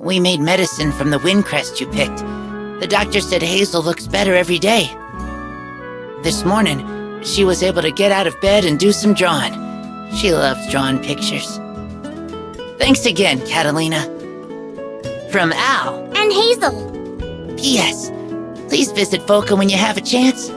We made medicine from the wind crest you picked. The doctor said Hazel looks better every day. This morning, she was able to get out of bed and do some drawing. She loves drawing pictures. Thanks again, Catalina. From Al. And Hazel. P.S. Please visit Foca when you have a chance.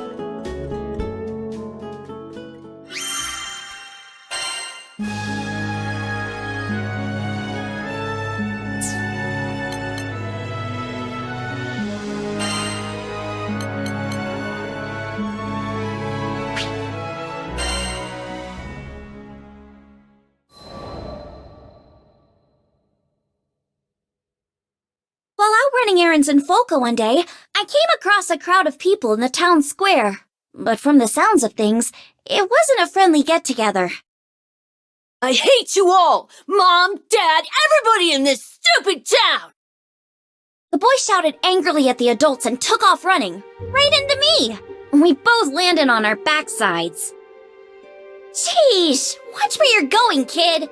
While out running errands in Foca one day, I came across a crowd of people in the town square. But from the sounds of things, it wasn't a friendly get-together. I hate you all! Mom, Dad, everybody in this stupid town! The boy shouted angrily at the adults and took off running, right into me. We both landed on our backsides. Sheesh, watch where you're going, kid.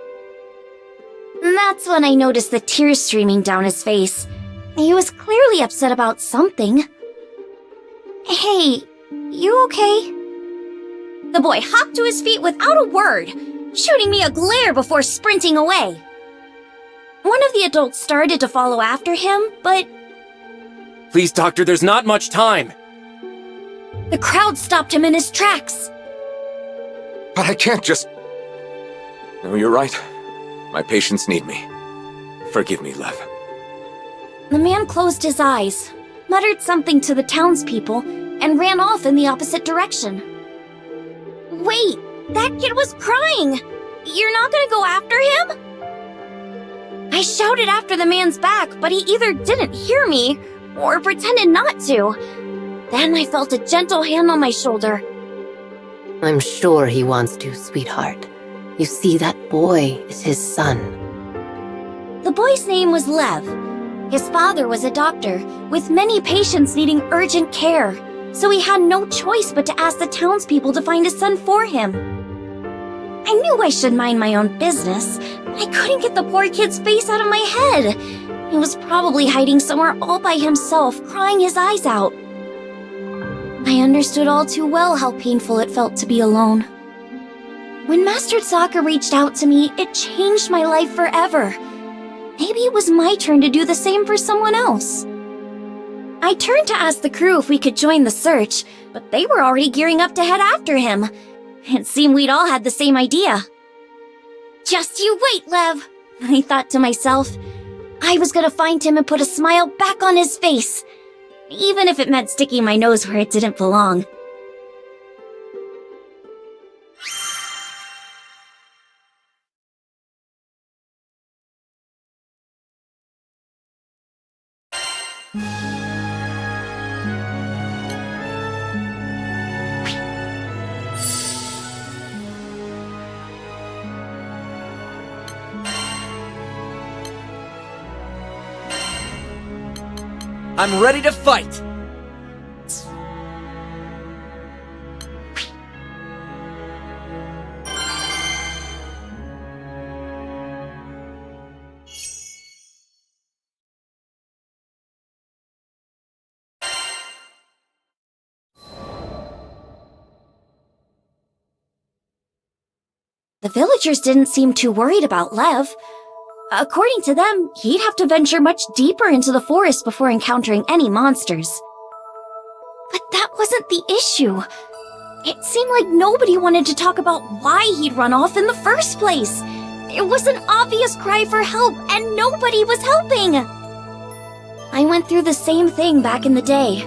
And that's when I noticed the tears streaming down his face. He was clearly upset about something. Hey, you okay? The boy hopped to his feet without a word, shooting me a glare before sprinting away. One of the adults started to follow after him, but... Please, Doctor, there's not much time. The crowd stopped him in his tracks. But I can't just... No, you're right. My patients need me. Forgive me, Lev. The man closed his eyes, muttered something to the townspeople, and ran off in the opposite direction. Wait, that kid was crying! You're not gonna go after him? I shouted after the man's back, but he either didn't hear me, or pretended not to. Then I felt a gentle hand on my shoulder. I'm sure he wants to, sweetheart. You see, that boy is his son. The boy's name was Lev. His father was a doctor, with many patients needing urgent care, so he had no choice but to ask the townspeople to find a son for him. I knew I should mind my own business, but I couldn't get the poor kid's face out of my head. He was probably hiding somewhere all by himself, crying his eyes out. I understood all too well how painful it felt to be alone. When Master Sokka reached out to me, it changed my life forever. Maybe it was my turn to do the same for someone else. I turned to ask the crew if we could join the search, but they were already gearing up to head after him. It seemed we'd all had the same idea. Just you wait, Lev, I thought to myself. I was gonna find him and put a smile back on his face, even if it meant sticking my nose where it didn't belong. I'm ready to fight! The villagers didn't seem too worried about Lev. According to them, he'd have to venture much deeper into the forest before encountering any monsters. But that wasn't the issue. It seemed like nobody wanted to talk about why he'd run off in the first place. It was an obvious cry for help, and nobody was helping. I went through the same thing back in the day.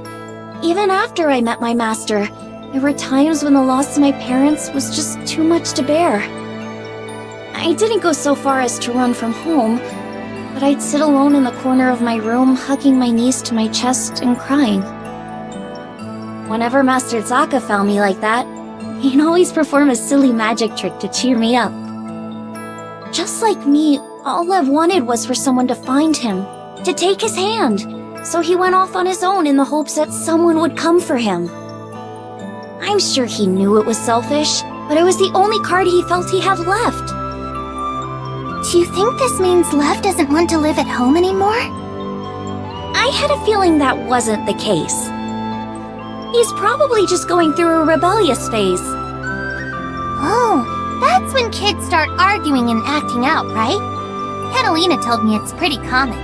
Even after I met my master, there were times when the loss of my parents was just too much to bear. I didn't go so far as to run from home, but I'd sit alone in the corner of my room, hugging my knees to my chest and crying. Whenever Master Sokka found me like that, he'd always perform a silly magic trick to cheer me up. Just like me, all Lev wanted was for someone to find him, to take his hand, so he went off on his own in the hopes that someone would come for him. I'm sure he knew it was selfish, but it was the only card he felt he had left. Do you think this means Lev doesn't want to live at home anymore? I had a feeling that wasn't the case. He's probably just going through a rebellious phase. Oh, that's when kids start arguing and acting out, right? Catalina told me it's pretty common.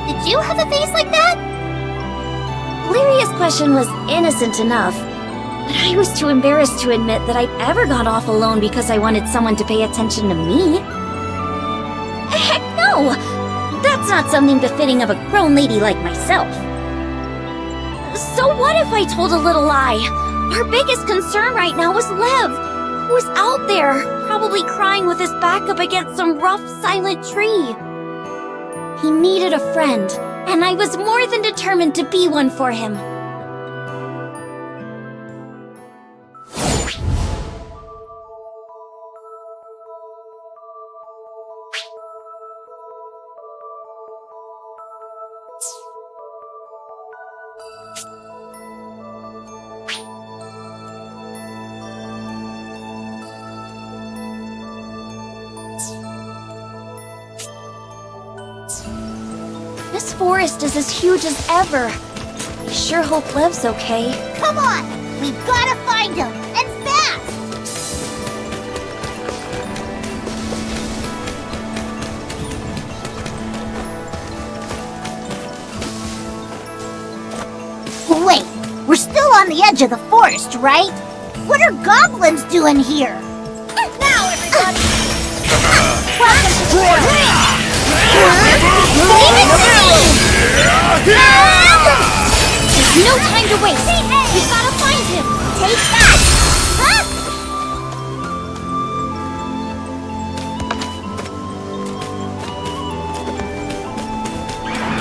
Did you have a phase like that? Lyria's question was innocent enough, but I was too embarrassed to admit that I'd ever got off alone because I wanted someone to pay attention to me. Heck no! That's not something befitting of a grown lady like myself. So what if I told a little lie? Our biggest concern right now was Lev, who was out there, probably crying with his back up against some rough, silent tree. He needed a friend, and I was more than determined to be one for him. This forest is as huge as ever. I sure hope Lev's okay. Come on! We've gotta find him! And fast! Wait, we're still on the edge of the forest, right? What are goblins doing here? Now, everybody! Welcome to the forest! There's no time to waste! We've gotta find him! Take that! Huh?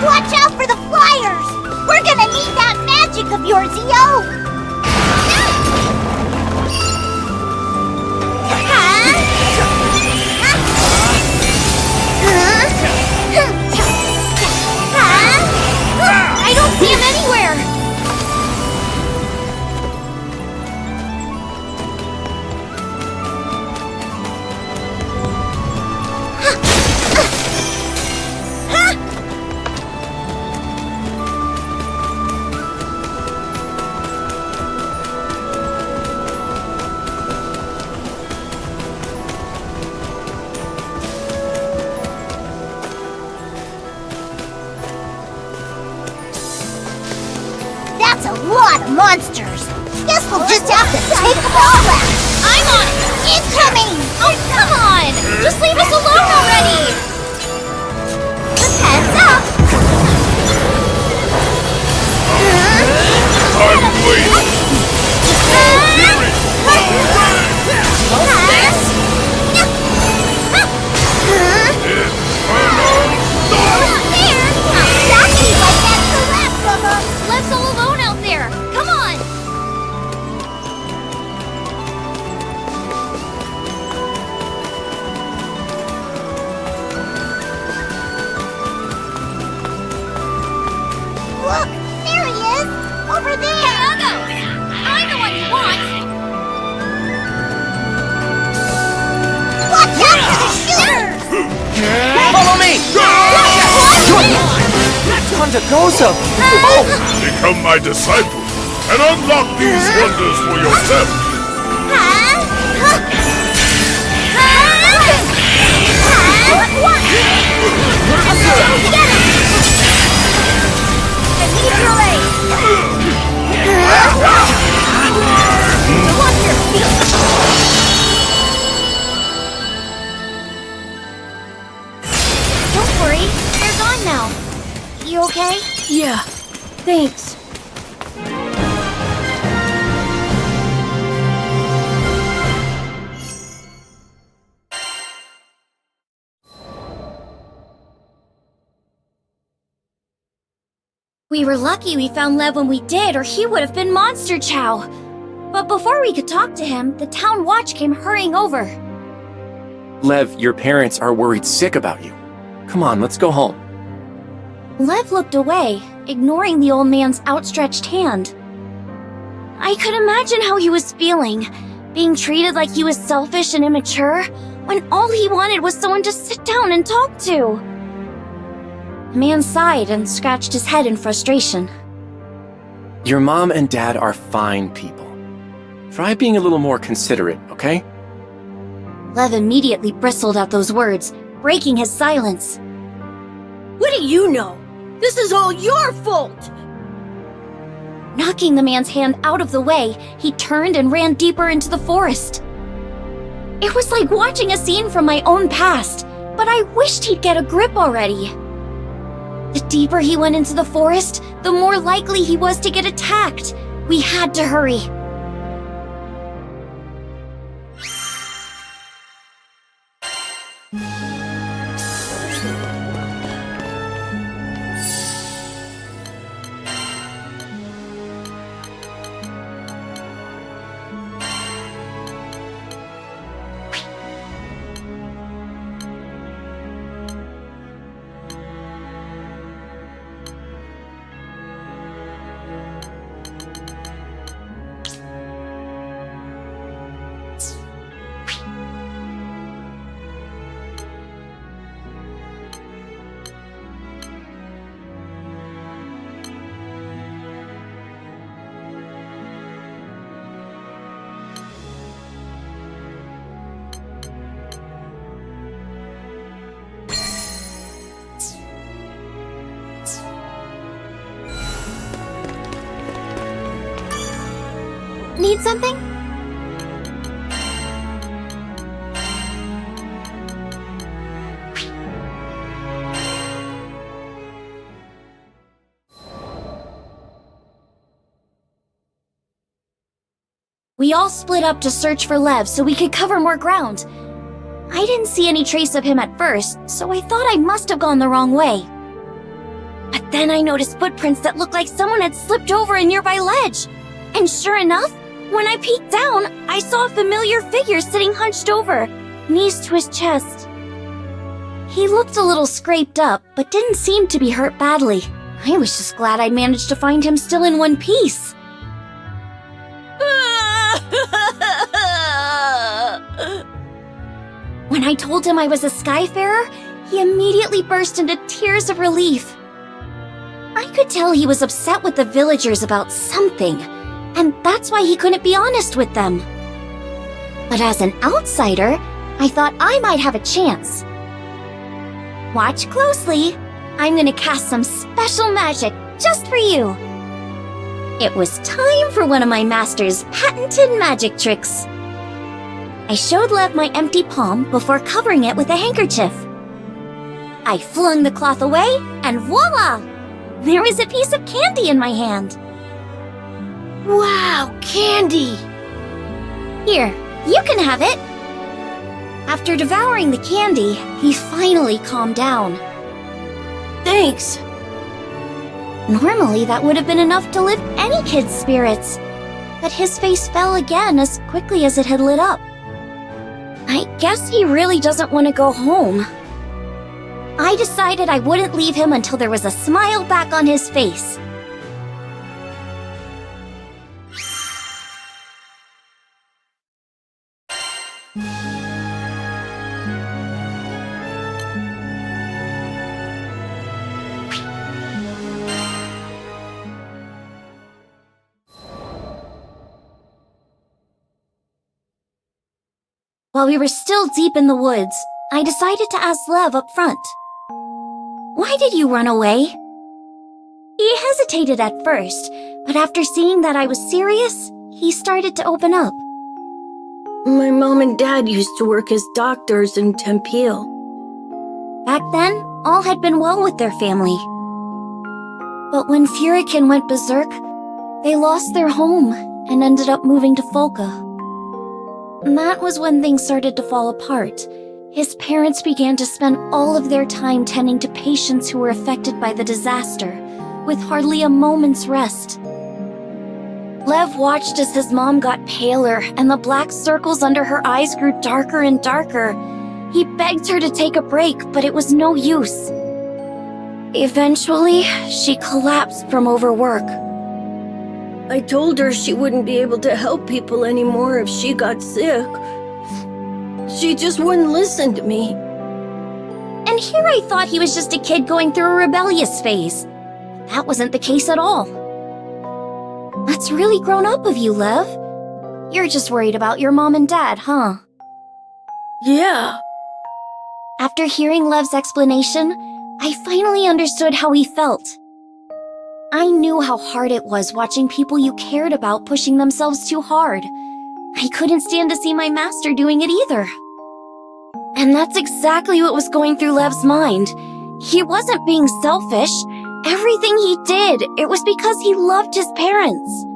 Watch out for the flyers! We're gonna need that magic of yours, Yo! I don't see him anywhere! That's a lot of monsters! Guess we'll just have to take them all out! I'm on it! Incoming! Oh, come on! Just leave us alone already! Just heads up! I'm waiting! Lev's all alone out there! Come on! Look! There he is! Over there! Hey, Ugo! I'm the one you want! Watch out for the shooters! Follow me! Time to go some! Become my disciple and unlock these wonders for yourself! I need your aid! Watch your feet! Don't worry, they're gone now. You okay? Yeah, thanks. We were lucky we found Lev when we did, or he would have been Monster Chow. But before we could talk to him, the town watch came hurrying over. Lev, your parents are worried sick about you. Come on, let's go home. Lev looked away, ignoring the old man's outstretched hand. I could imagine how he was feeling, being treated like he was selfish and immature, when all he wanted was someone to sit down and talk to. The man sighed and scratched his head in frustration. Your mom and dad are fine people. Try being a little more considerate, okay? Lev immediately bristled at those words, breaking his silence. What do you know? This is all your fault! Knocking the man's hand out of the way, he turned and ran deeper into the forest. It was like watching a scene from my own past, but I wished he'd get a grip already. The deeper he went into the forest, the more likely he was to get attacked. We had to hurry. Need something? We all split up to search for Lev so we could cover more ground. I didn't see any trace of him at first, so I thought I must have gone the wrong way. But then I noticed footprints that looked like someone had slipped over a nearby ledge. And sure enough, when I peeked down, I saw a familiar figure sitting hunched over, knees to his chest. He looked a little scraped up, but didn't seem to be hurt badly. I was just glad I'd managed to find him still in one piece. When I told him I was a Skyfarer, he immediately burst into tears of relief. I could tell he was upset with the villagers about something, and that's why he couldn't be honest with them. But as an outsider, I thought I might have a chance. Watch closely. I'm gonna cast some special magic just for you. It was time for one of my master's patented magic tricks. I showed Lev my empty palm before covering it with a handkerchief. I flung the cloth away, and voila! There was a piece of candy in my hand. Wow, candy! Here, you can have it. After devouring the candy, he finally calmed down. Thanks. Normally, that would have been enough to lift any kid's spirits, but his face fell again as quickly as it had lit up. I guess he really doesn't want to go home. I decided I wouldn't leave him until there was a smile back on his face. While we were still deep in the woods, I decided to ask Lev up front. Why did you run away? He hesitated at first, but after seeing that I was serious, he started to open up. My mom and dad used to work as doctors in Tempeal. Back then, all had been well with their family. But when Furikin went berserk, they lost their home and ended up moving to Folka. That was when things started to fall apart. His parents began to spend all of their time tending to patients who were affected by the disaster, with hardly a moment's rest. Lev watched as his mom got paler and the black circles under her eyes grew darker and darker. He begged her to take a break, but it was no use. Eventually, she collapsed from overwork. I told her she wouldn't be able to help people anymore if she got sick. She just wouldn't listen to me. And here I thought he was just a kid going through a rebellious phase. That wasn't the case at all. That's really grown up of you, Lev. You're just worried about your mom and dad, huh? Yeah. After hearing Lev's explanation, I finally understood how he felt. I knew how hard it was watching people you cared about pushing themselves too hard. I couldn't stand to see my master doing it either. And that's exactly what was going through Lev's mind. He wasn't being selfish. Everything he did, it was because he loved his parents.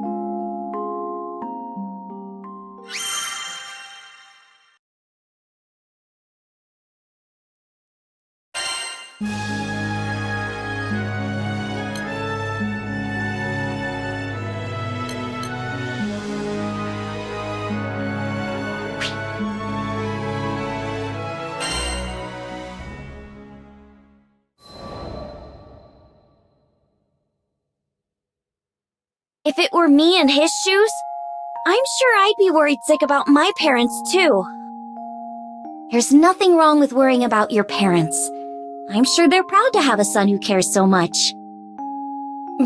If it were me in his shoes, I'm sure I'd be worried sick about my parents too. There's nothing wrong with worrying about your parents. I'm sure they're proud to have a son who cares so much.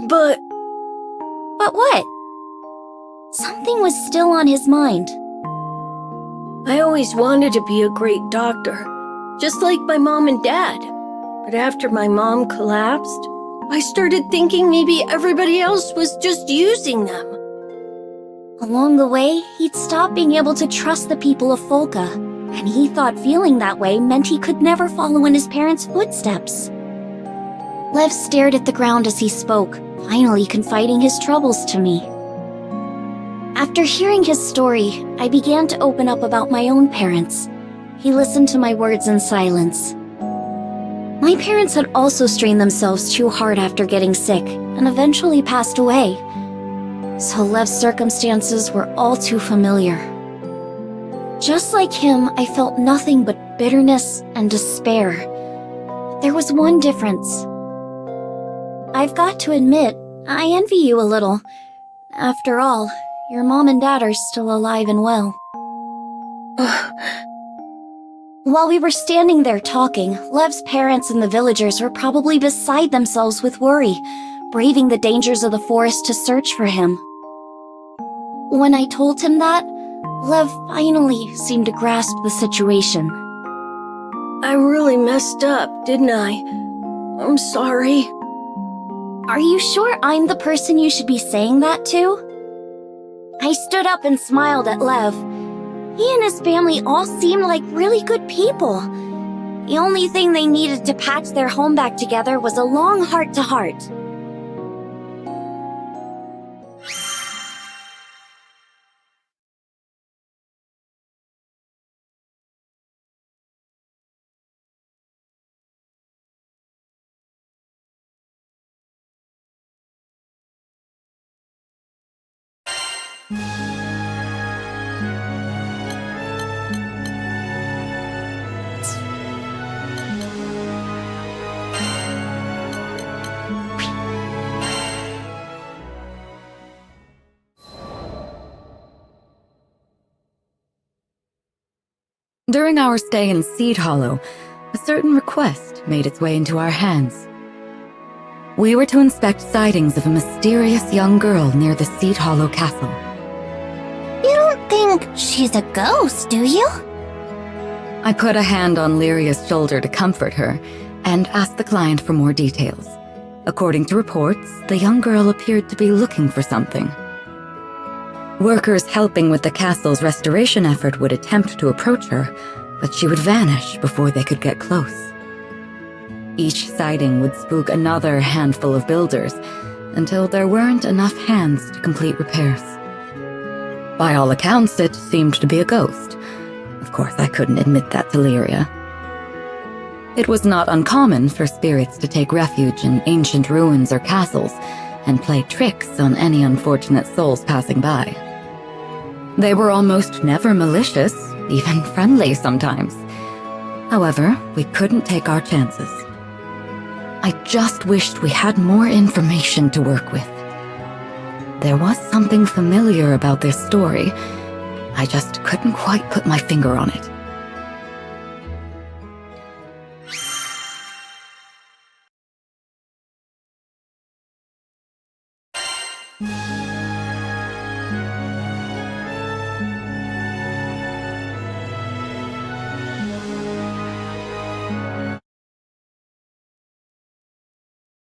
But what? Something was still on his mind. I always wanted to be a great doctor, just like my mom and dad. But after my mom collapsed, I started thinking maybe everybody else was just using them. Along the way, he'd stopped being able to trust the people of Folka, and he thought feeling that way meant he could never follow in his parents' footsteps. Lev stared at the ground as he spoke, finally confiding his troubles to me. After hearing his story, I began to open up about my own parents. He listened to my words in silence. My parents had also strained themselves too hard after getting sick, and eventually passed away. So Lev's circumstances were all too familiar. Just like him, I felt nothing but bitterness and despair. There was one difference. I've got to admit, I envy you a little. After all, your mom and dad are still alive and well. While we were standing there talking, Lev's parents and the villagers were probably beside themselves with worry, braving the dangers of the forest to search for him. When I told him that, Lev finally seemed to grasp the situation. I really messed up, didn't I? I'm sorry. Are you sure I'm the person you should be saying that to? I stood up and smiled at Lev. He and his family all seemed like really good people. The only thing they needed to patch their home back together was a long heart-to-heart. During our stay in Seed Hollow, a certain request made its way into our hands. We were to inspect sightings of a mysterious young girl near the Seed Hollow castle. You don't think she's a ghost, do you? I put a hand on Lyria's shoulder to comfort her and asked the client for more details. According to reports, the young girl appeared to be looking for something. Workers helping with the castle's restoration effort would attempt to approach her, but she would vanish before they could get close. Each sighting would spook another handful of builders, until there weren't enough hands to complete repairs. By all accounts, it seemed to be a ghost. Of course, I couldn't admit that to Lyria. It was not uncommon for spirits to take refuge in ancient ruins or castles, and play tricks on any unfortunate souls passing by. They were almost never malicious, even friendly sometimes. However, we couldn't take our chances. I just wished we had more information to work with. There was something familiar about this story. I just couldn't quite put my finger on it.